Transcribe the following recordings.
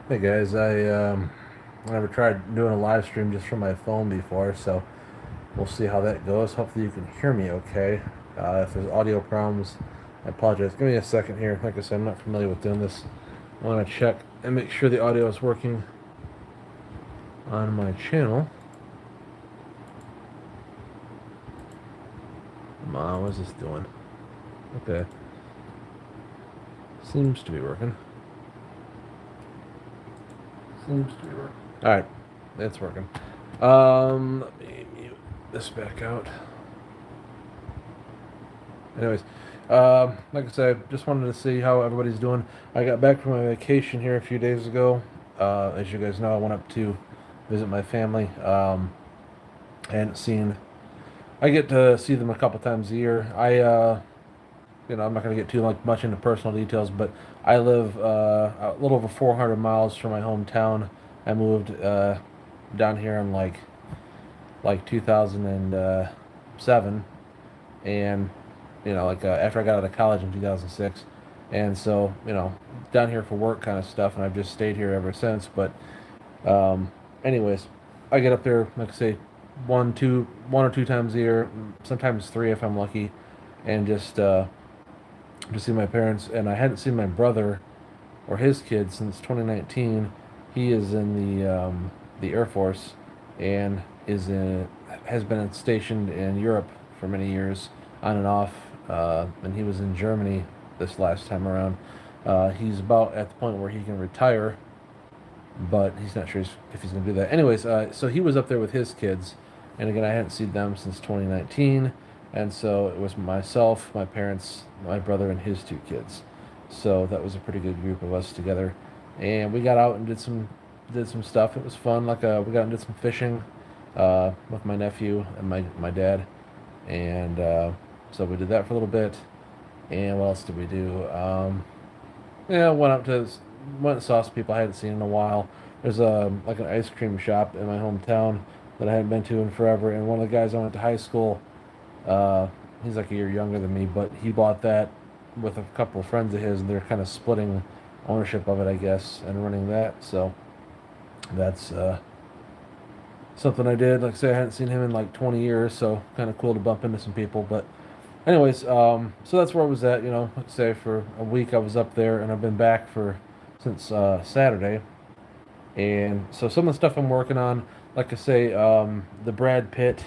Hey guys, I never tried doing a live stream just from my phone before, so we'll see how that goes. Hopefully you can hear me okay. If there's audio problems, I apologize. Give me a second here. Like I said, I'm not familiar with doing this. I want to check and make sure the audio is working on my channel. Come on, what is this doing? Okay, seems to be working. Seems to be working. All right, it's working. Let me mute this back out. Anyways, like I said, just wanted to see how everybody's doing. I got back from my vacation here a few days ago. As you guys know, I went up to visit my family. And seen. I get to see them a couple times a year. I'm not gonna get too much into personal details, but I live a little over 400 miles from my hometown. I moved down here in like 2007, and after I got out of college in 2006, and so down here for work kind of stuff, and I've just stayed here ever since. But um, anyways, I get up there, like I say, one or two times a year, sometimes three if I'm lucky, and just to see my parents. And I hadn't seen my brother or his kids since 2019. He is in the Air Force and has been stationed in Europe for many years, on and off. And he was in Germany this last time around. He's about at the point where he can retire, but he's not sure if he's going to do that. Anyways, so he was up there with his kids, and again, I hadn't seen them since 2019, and so it was myself, my parents, my brother, and his two kids. So that was a pretty good group of us together, and we got out and did some stuff. It was fun. We got and did some fishing with my nephew and my dad, and so we did that for a little bit. And what else did we do? Yeah, went and saw some people I hadn't seen in a while. There's like an ice cream shop in my hometown that I hadn't been to in forever, and one of the guys I went to high school, uh, he's like a year younger than me, but he bought that with a couple of friends of his, and they're kind of splitting ownership of it, I guess, and running that. So that's something I did. Like I say, I hadn't seen him in like 20 years, so kind of cool to bump into some people. But anyways, so that's where I was at. Like I say, for a week I was up there, and I've been back for since Saturday. And so some of the stuff I'm working on, like I say, the Brad Pitt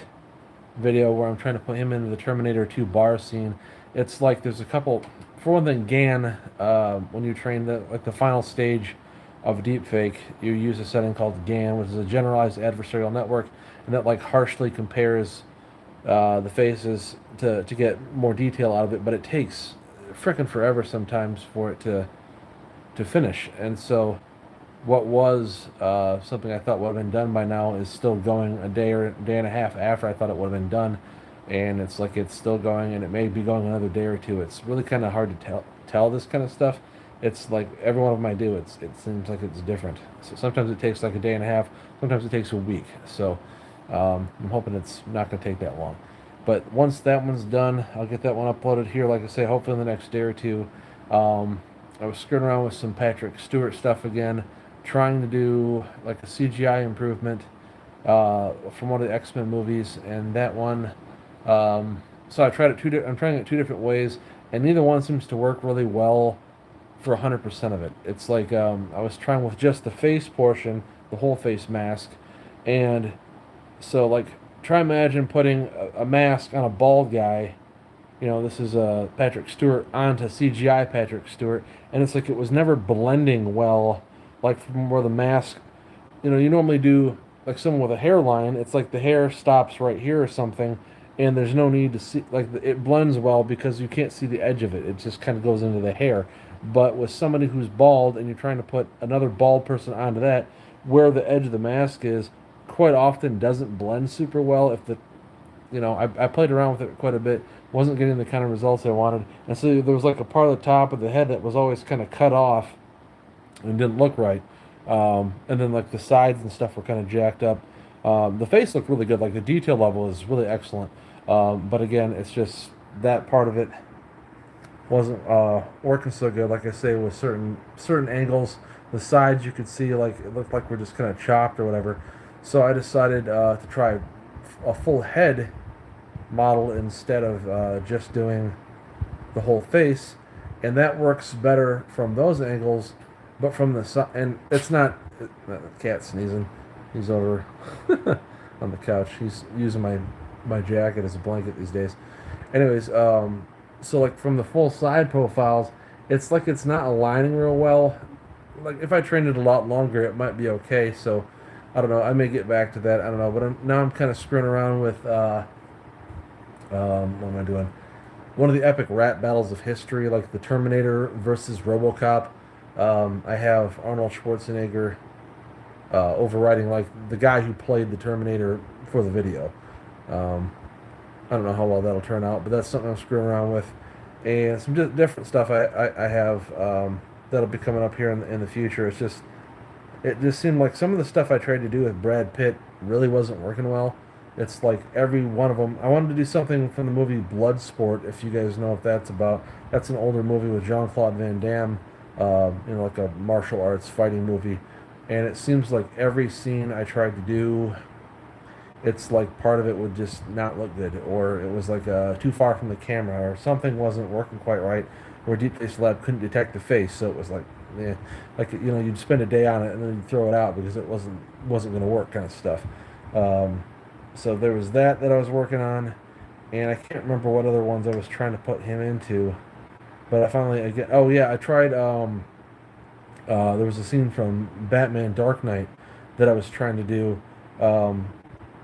video where I'm trying to put him into the Terminator 2 bar scene. It's like there's a couple. For one thing, GAN, when you train the final stage of deepfake, you use a setting called GAN, which is a generalized adversarial network, and that like harshly compares the faces to get more detail out of it. But it takes frickin' forever sometimes for it to finish, and so what was something I thought would have been done by now is still going a day or a day and a half after I thought it would have been done, and it's like it's still going, and it may be going another day or two. It's really kind of hard to tell this kind of stuff. It's like every one of them I do, it seems like it's different. So sometimes it takes like a day and a half, sometimes it takes a week. So I'm hoping it's not going to take that long. But once that one's done, I'll get that one uploaded here. Like I say, hopefully in the next day or two. I was screwing around with some Patrick Stewart stuff again, trying to do like a CGI improvement from one of the X-Men movies, and that one. So I tried it I'm trying it two different ways, and neither one seems to work really well for 100% of it. It's like I was trying with just the face portion, the whole face mask, and so like try imagine putting a mask on a bald guy. This is Patrick Stewart onto CGI Patrick Stewart, and it's like it was never blending well, like from where the mask. You normally do like someone with a hairline. It's like the hair stops right here or something, and there's no need to see like it blends well because you can't see the edge of it. It just kind of goes into the hair. But with somebody who's bald and you're trying to put another bald person onto that, where the edge of the mask is, quite often doesn't blend super well if I played around with it quite a bit, wasn't getting the kind of results I wanted. And so there was like a part of the top of the head that was always kind of cut off and didn't look right. And then like the sides and stuff were kind of jacked up. The face looked really good. Like the detail level is really excellent. But again, it's just that part of it wasn't working so good. Like I say, with certain angles, the sides you could see like it looked like we're just kind of chopped or whatever. So I decided to try a full head model instead of just doing the whole face, and that works better from those angles. But from the side, and it's not the cat sneezing. He's over on the couch. He's using my jacket as a blanket these days. Anyways, so like from the full side profiles, it's like it's not aligning real well. Like if I trained it a lot longer, it might be okay. So I don't know. I may get back to that. I don't know. But now I'm kind of screwing around with what am I doing? One of the epic rap battles of history, like the Terminator versus RoboCop. I have Arnold Schwarzenegger overriding like the guy who played the Terminator for the video. Um, I don't know how well that'll turn out, but that's something I'm screwing around with, and some different stuff I have that'll be coming up here in the future. It just seemed like some of the stuff I tried to do with Brad Pitt really wasn't working well. It's like every one of them. I wanted to do something from the movie Bloodsport, if you guys know what that's about. That's an older movie with Jean-Claude Van Damme, like a martial arts fighting movie. And it seems like every scene I tried to do, it's like part of it would just not look good, or it was like too far from the camera, or something wasn't working quite right, or Deep Space Lab couldn't detect the face, so it was like, yeah, like you'd spend a day on it and then you'd throw it out because it wasn't going to work, kind of stuff. Um, so there was that I was working on, and I can't remember what other ones I was trying to put him into, but I finally again. Oh yeah, I tried. There was a scene from Batman Dark Knight that I was trying to do, um,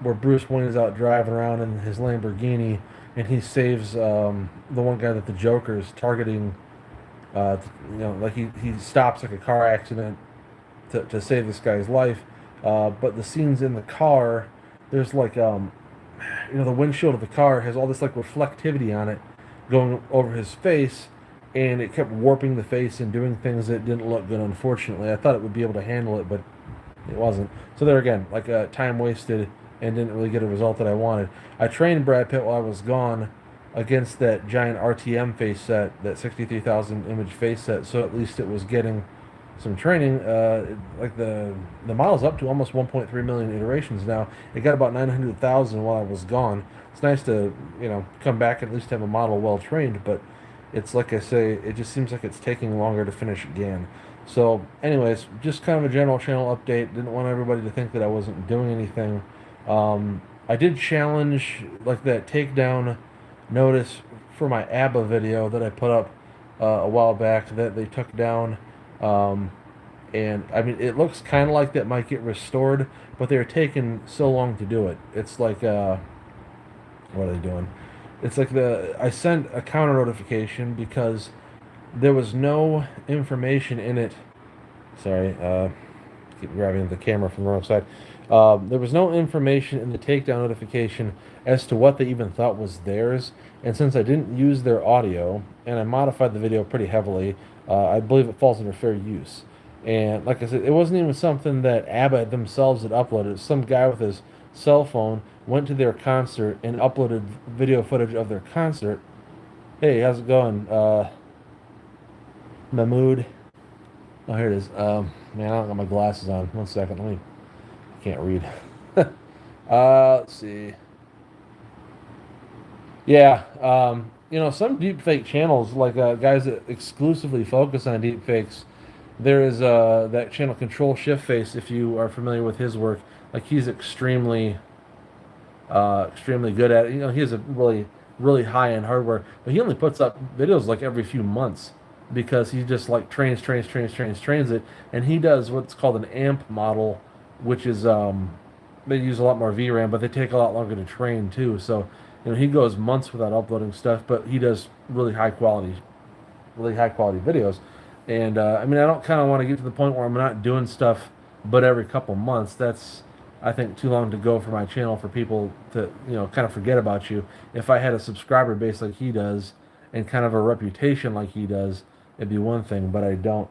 where Bruce Wayne is out driving around in his Lamborghini, and he saves the one guy that the Joker is targeting. Uh, like he stops like a car accident to save this guy's life. But the scenes in the car, there's like the windshield of the car has all this like reflectivity on it going over his face, and it kept warping the face and doing things that didn't look good. Unfortunately, I thought it would be able to handle it, but it wasn't. So there again, like time wasted and didn't really get a result that I wanted. I trained Brad Pitt while I was gone against that giant RTM face set, that 63,000 image face set. So at least it was getting some training. Like the model's up to almost 1.3 million iterations now. It got about 900,000 while I was gone. It's nice to come back and at least have a model well trained, but it's like I say, it just seems like it's taking longer to finish again. So, anyways, just kind of a general channel update. Didn't want everybody to think that I wasn't doing anything. I did challenge like that takedown notice for my ABBA video that I put up a while back that they took down. Um, and I mean, it looks kind of like that might get restored, but they're taking so long to do it. It's like, what are they doing? It's like I sent a counter notification because there was no information in it. Sorry, keep grabbing the camera from the wrong side. There was no information in the takedown notification as to what they even thought was theirs. And since I didn't use their audio, and I modified the video pretty heavily, I believe it falls under fair use. And like I said, it wasn't even something that ABBA themselves had uploaded. Some guy with his cell phone went to their concert and uploaded video footage of their concert. Hey, how's it going? Mahmood. Oh, here it is. Man, I don't got my glasses on. 1 second. I can't read. Let's see. Yeah, some deepfake channels, like guys that exclusively focus on deepfakes, there is that channel Control Shift Face, if you are familiar with his work. Like, he's extremely good at it. He has a really high-end hardware, but he only puts up videos like every few months because he just like trains it, and he does what's called an AMP model, which is they use a lot more VRAM, but they take a lot longer to train too. So he goes months without uploading stuff, but he does really high quality videos. And I mean, I don't kind of want to get to the point where I'm not doing stuff, but every couple months. That's, I think, too long to go for my channel for people to kind of forget about you. If I had a subscriber base like he does, and kind of a reputation like he does, it'd be one thing. But I don't.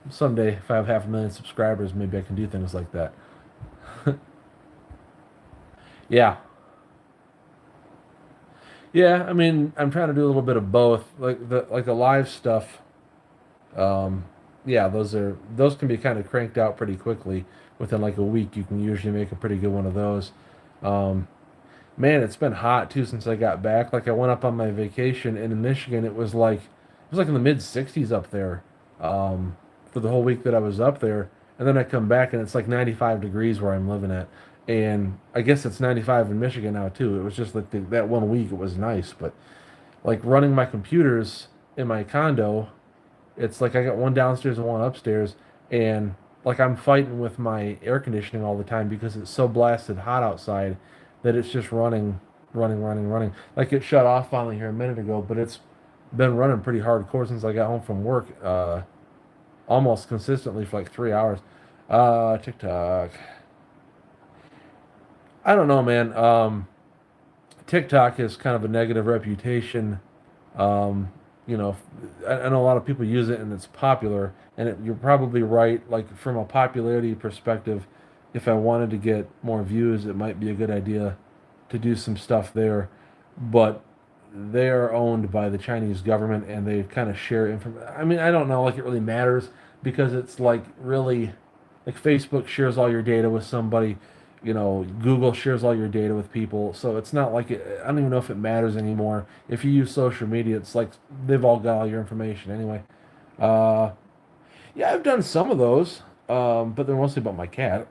Someday if I have 500,000 subscribers, maybe I can do things like that. Yeah, yeah. I mean, I'm trying to do a little bit of both, like the live stuff. yeah, those can be kind of cranked out pretty quickly. Within like a week, you can usually make a pretty good one of those. Um, Man, it's been hot too since I got back. Like I went up on my vacation, and in Michigan, it was like in the mid 60s up there, um, for the whole week that I was up there. And then I come back, and it's like 95 degrees where I'm living at. And I guess it's 95 in Michigan now too. It was just like that one week it was nice, but like running my computers in my condo, it's like I got one downstairs and one upstairs, and like I'm fighting with my air conditioning all the time because it's so blasted hot outside that it's just running, running, running, running. Like it shut off finally here a minute ago, but it's been running pretty hardcore since I got home from work, almost consistently for like 3 hours. TikTok. I don't know, man. TikTok has kind of a negative reputation. Um, you know, I know a lot of people use it and it's popular, and you're probably right. Like from a popularity perspective, if I wanted to get more views, it might be a good idea to do some stuff there. But they are owned by the Chinese government, and they kind of share information. I mean, I don't know, like it really matters because it's like really, like Facebook shares all your data with somebody. Google shares all your data with people, so it's not like I don't even know if it matters anymore. If you use social media, it's like they've all got all your information anyway. Uh, yeah, I've done some of those, but they're mostly about my cat.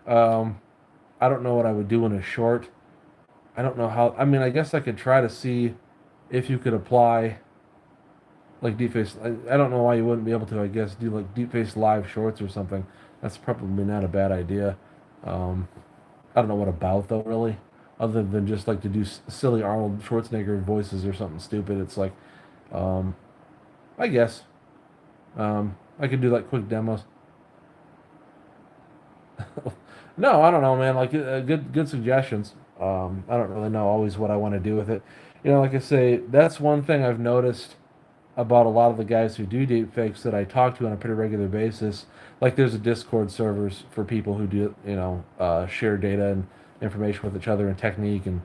um, I don't know what I would do in a short. I don't know how. I mean, I guess I could try to see if you could apply like deepface. I don't know why you wouldn't be able to. I guess do like deepface live shorts or something. That's probably not a bad idea. Um, I don't know what about though, really, other than just like to do silly Arnold Schwarzenegger voices or something stupid. It's like, um, I guess, I could do like quick demos. No, I don't know, man. Like good suggestions. I don't really know always what I want to do with it. Like I say, that's one thing I've noticed about a lot of the guys who do deep fakes that I talk to on a pretty regular basis. Like there's a Discord servers for people who do, share data and information with each other and technique and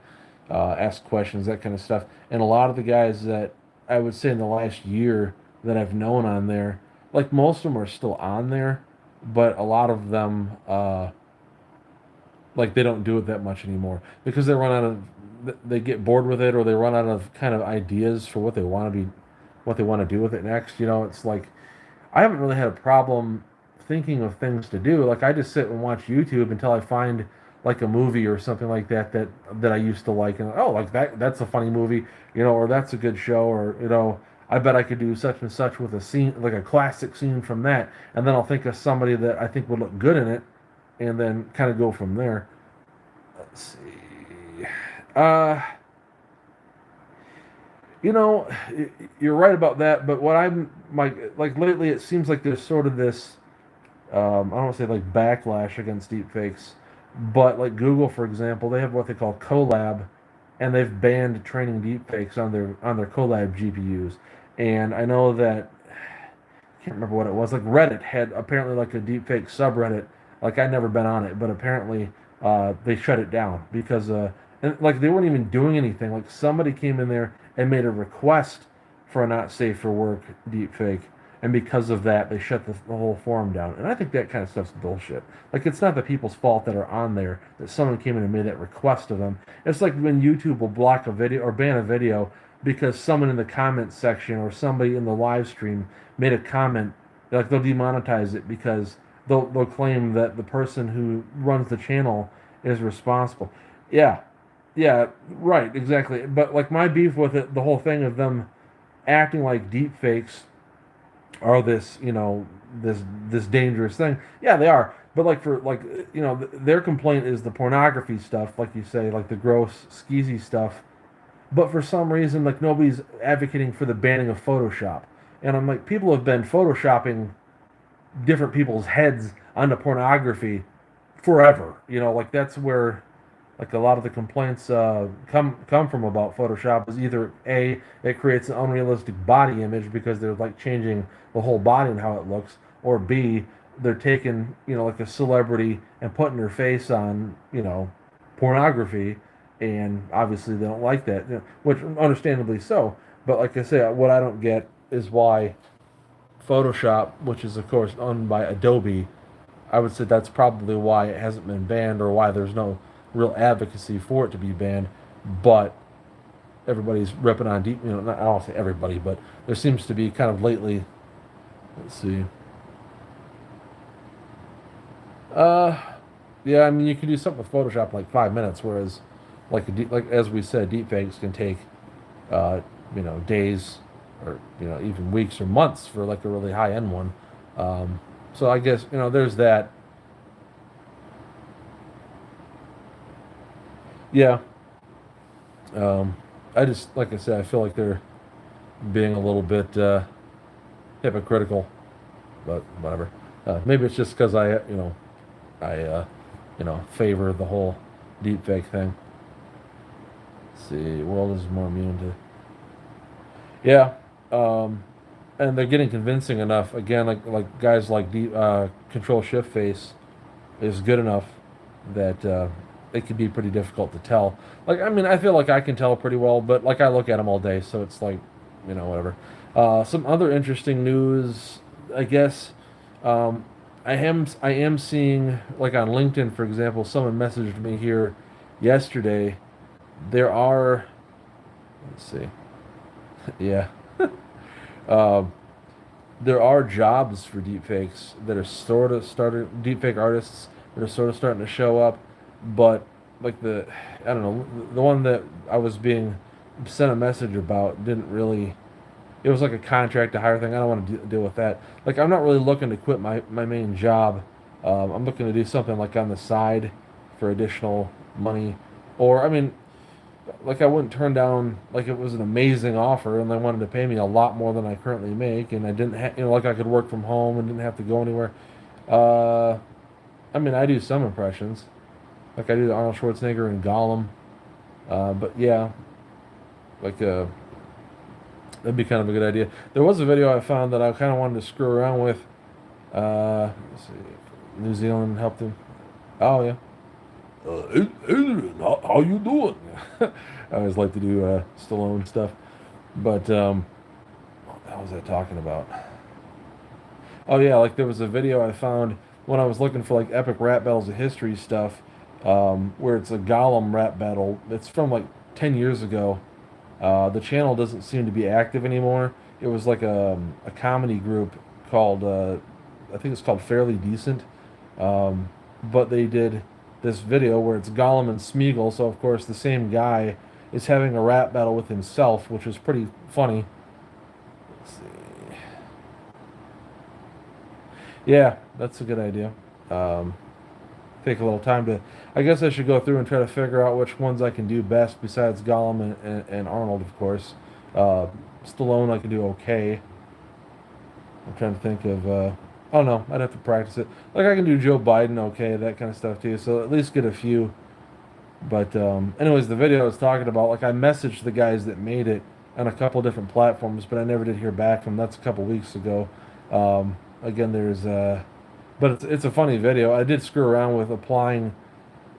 ask questions, that kind of stuff. And a lot of the guys that I would say in the last year that I've known on there, like most of them are still on there, but a lot of them, like they don't do it that much anymore because they get bored with it, or they run out of kind of ideas for what they want to do with it next. It's like I haven't really had a problem thinking of things to do. Like I just sit and watch YouTube until I find like a movie or something like that I used to like, and oh, like that's a funny movie, or that's a good show, or I bet I could do such and such with a scene, like a classic scene from that, and then I'll think of somebody that I think would look good in it, and then kind of go from there. Let's see. Uh, you're right about that, but what I'm like lately, it seems like there's sort of this I don't want to say like backlash against deepfakes, but like Google, for example, they have what they call Colab, and they've banned training deepfakes on their Colab GPUs. And I know that I can't remember what it was. Like Reddit had apparently like a deepfake subreddit. Like I'd never been on it, but apparently they shut it down because and like they weren't even doing anything. Like somebody came in there and made a request for a not safe for work deepfake, and because of that, they shut the whole forum down. And I think that kind of stuff's bullshit. Like it's not the people's fault that are on there that someone came in and made that request of them. It's like when YouTube will block a video or ban a video because someone in the comments section or somebody in the live stream made a comment. Like they'll demonetize it because they'll claim that the person who runs the channel is responsible. Yeah, yeah, right, exactly. But like my beef with it, the whole thing of them acting like deep fakes are this dangerous thing. Yeah, they are. But like for like their complaint is the pornography stuff, like you say, like the gross skeezy stuff. But for some reason, like nobody's advocating for the banning of Photoshop. And I'm like, people have been photoshopping different people's heads onto pornography forever. Like that's where like a lot of the complaints come from about Photoshop is either a it creates an unrealistic body image because they're like changing the whole body and how it looks, or b they're taking like a celebrity and putting their face on pornography, and obviously they don't like that, which understandably so. But like I say, what I don't get is why Photoshop, which is of course owned by Adobe, I would say that's probably why it hasn't been banned or why there's no real advocacy for it to be banned. But everybody's ripping on deep, not, I don't say everybody, but there seems to be kind of lately. Let's see. Uh, yeah, I mean, you can do something with Photoshop in like 5 minutes, whereas, like as we said, deepfakes can take, uh, days, or even weeks or months for like a really high end one. So I guess there's that. Yeah. Um, I just like I said, I feel like they're being a little bit hypocritical, but whatever. Maybe it's just because I favor the whole deepfake thing. Let's see, world is more immune to. Yeah, um, and they're getting convincing enough. Again, like guys like Control Shift Face is good enough that it could be pretty difficult to tell. Like, I mean, I feel like I can tell pretty well, but like I look at them all day, so it's like, whatever. Some other interesting news, I guess. Um, I am seeing, like on LinkedIn, for example, someone messaged me here yesterday. There are, let's see, yeah, um, there are jobs for deepfakes that are sort of started, deepfake artists that are sort of starting to show up, but like I don't know, the one that I was being sent a message about didn't really. It was like a contract to hire thing. I don't want to deal with that. Like, I'm not really looking to quit my main job. I'm looking to do something like on the side for additional money, or I mean, like I wouldn't turn down like it was an amazing offer and they wanted to pay me a lot more than I currently make, and I didn't like I could work from home and didn't have to go anywhere. Uh, I mean, I do some impressions, like I do Arnold Schwarzenegger and Gollum. But yeah, like that'd be kind of a good idea. There was a video I found that I kind of wanted to screw around with. Let's see, New Zealand helped him. Oh yeah. Adrian, how you doing? I always like to do Stallone stuff, but what the hell was I talking about? Oh yeah, like there was a video I found when I was looking for like epic rap battles of history stuff, where it's a Gollum rap battle. It's from like 10 years ago. The channel doesn't seem to be active anymore. It was like a comedy group called I think it's called Fairly Decent, but they did this video where it's Gollum and Smeagol. So of course the same guy is having a rap battle with himself, which is pretty funny. Let's see. Yeah, that's a good idea. Um, Take a little time to. I guess I should go through and try to figure out which ones I can do best besides Gollum and Arnold, of course. Uh, Stallone I can do okay. I'm trying to think of. I don't know. I'd have to practice it. Like I can do Joe Biden okay, that kind of stuff too. So at least get a few. But anyways, the video I was talking about, like I messaged the guys that made it on a couple different platforms, but I never did hear back from them. That's a couple weeks ago. Again, there's but it's a funny video. I did screw around with applying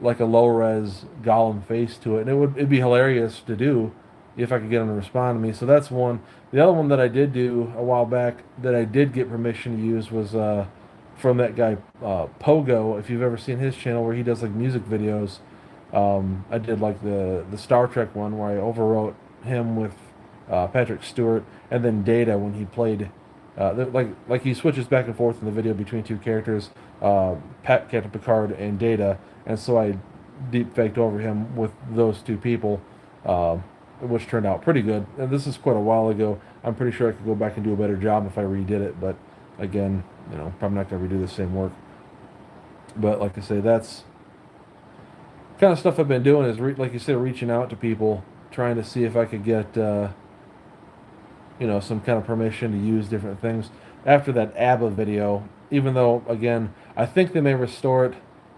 like a low res Gollum face to it, and it'd be hilarious to do if I could get him to respond to me. So that's one. The other one that I did do a while back that I did get permission to use was from that guy Pogo. If you've ever seen his channel where he does like music videos, I did like the Star Trek one where I overwrote him with Patrick Stewart, and then Data when he played. Like he switches back and forth in the video between two characters, Captain Picard and Data, and so I deep faked over him with those two people, which turned out pretty good. And this is quite a while ago. I'm pretty sure I could go back and do a better job if I redid it, but again, probably not going to redo the same work. But like I say, that's kind of stuff I've been doing is like you said, reaching out to people, trying to see if I could get some kind of permission to use different things. After that ABBA video, even though again I think they may restore it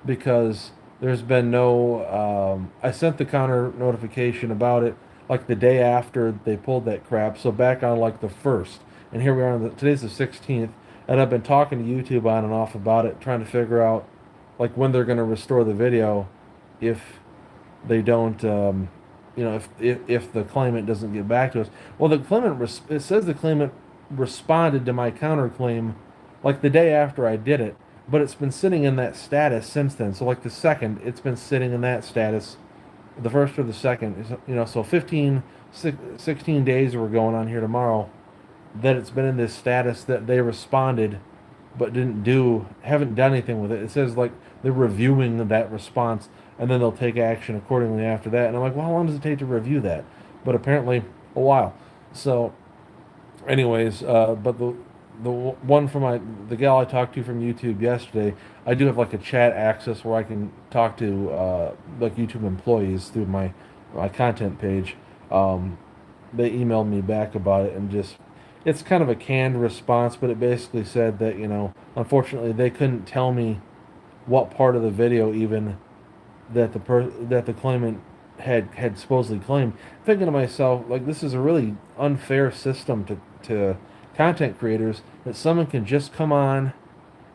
because there's been no. I sent the counter notification about it like the day after they pulled that crap, so back on like the 1st, and here we are. Today's the 16th, and I've been talking to YouTube on and off about it, trying to figure out like when they're going to restore the video if they don't. If the claimant doesn't get back to us. Well, it says the claimant responded to my counterclaim like the day after I did it, but it's been sitting in that status since then. So like the second, it's been sitting in that status, the first or the second, so 16 days we're going on here tomorrow that it's been in this status that they responded but haven't done anything with it. It says like they're reviewing that response and then they'll take action accordingly after that. And I'm like, well, how long does it take to review that? But apparently a while. So anyways, but the one from the gal I talked to from YouTube yesterday, I do have like a chat access where I can talk to like YouTube employees through my content page. They emailed me back about it and just it's kind of a canned response, but it basically said that unfortunately they couldn't tell me what part of the video even that the claimant had supposedly claimed. Thinking to myself, like, this is a really unfair system to content creators, that someone can just come on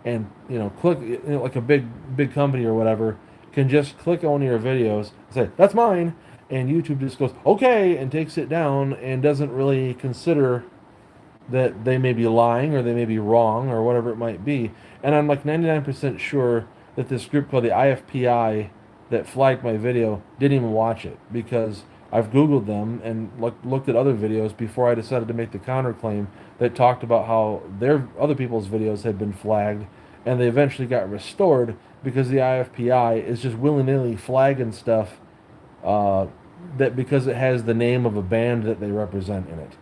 and click, like a big company or whatever can just click on one of your videos and say that's mine, and YouTube just goes okay and takes it down and doesn't really consider that they may be lying or they may be wrong or whatever it might be. And I'm like 99% sure that this group called the IFPI that flagged my video didn't even watch it, because I've Googled them and looked at other videos before I decided to make the counterclaim that talked about how their other people's videos had been flagged and they eventually got restored because the IFPI is just willy-nilly flagging stuff that because it has the name of a band that they represent in it.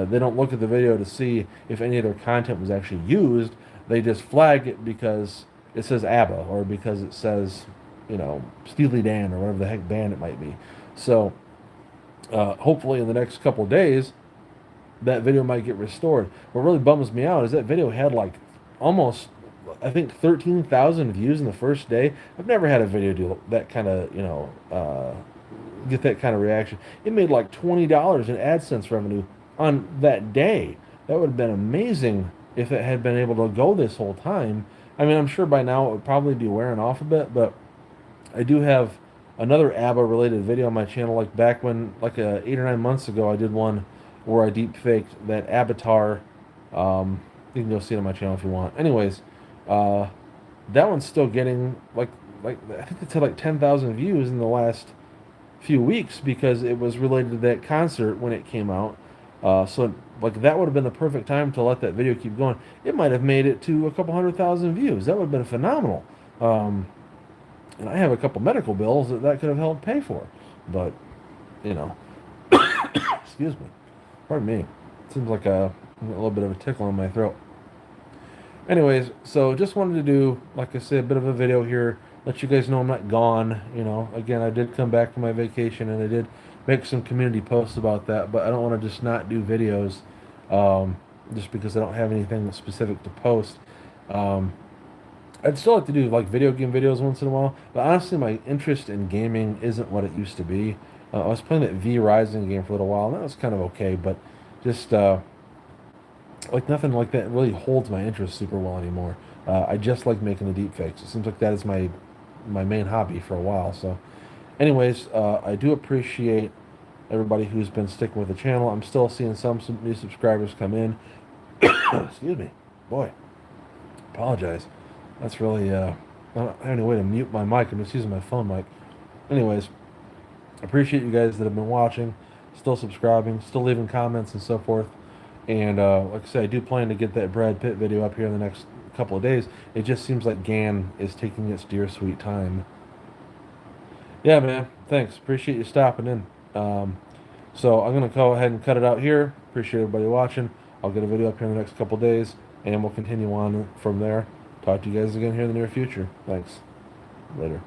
They don't look at the video to see if any of their content was actually used. They just flag it because it says ABBA or because it says, Steely Dan or whatever the heck band it might be. So hopefully in the next couple of days, that video might get restored. What really bums me out is that video had like almost, I think, 13,000 views in the first day. I've never had a video do that kind of, get that kind of reaction. It made like $20 in AdSense revenue on that day. That would have been amazing if it had been able to go this whole time. I mean, I'm sure by now it would probably be wearing off a bit, but I do have another ABBA related video on my channel, like back when, like 8 or 9 months ago, I did one where I deep faked that Avatar. You can go see it on my channel if you want. Anyways, that one's still getting like I think it's had like 10,000 views in the last few weeks because it was related to that concert when it came out. So like that would have been the perfect time to let that video keep going. It might have made it to a couple 100,000 views. That would have been phenomenal. And I have a couple medical bills that could have helped pay for. But, excuse me. Pardon me. Seems like a little bit of a tickle in my throat. Anyways, so just wanted to do, like I said, a bit of a video here. Let you guys know I'm not gone. Again, I did come back from my vacation and I did make some community posts about that, but I don't want to just not do videos just because I don't have anything specific to post. I'd still like to do like video game videos once in a while, but honestly my interest in gaming isn't what it used to be. I was playing that V Rising game for a little while, and that was kind of okay, but just like nothing like that really holds my interest super well anymore. I just like making the deepfakes. It seems like that is my main hobby for a while. So anyways, I do appreciate everybody who's been sticking with the channel. I'm still seeing some new subscribers come in. Excuse me. Boy, apologize. That's really, I don't have any way to mute my mic. I'm just using my phone mic. Anyways, appreciate you guys that have been watching, still subscribing, still leaving comments and so forth. And like I said, I do plan to get that Brad Pitt video up here in the next couple of days. It just seems like GAN is taking its dear sweet time. Yeah, man. Thanks. Appreciate you stopping in. So I'm going to go ahead and cut it out here. Appreciate everybody watching. I'll get a video up here in the next couple of days, and we'll continue on from there. Talk to you guys again here in the near future. Thanks. Later.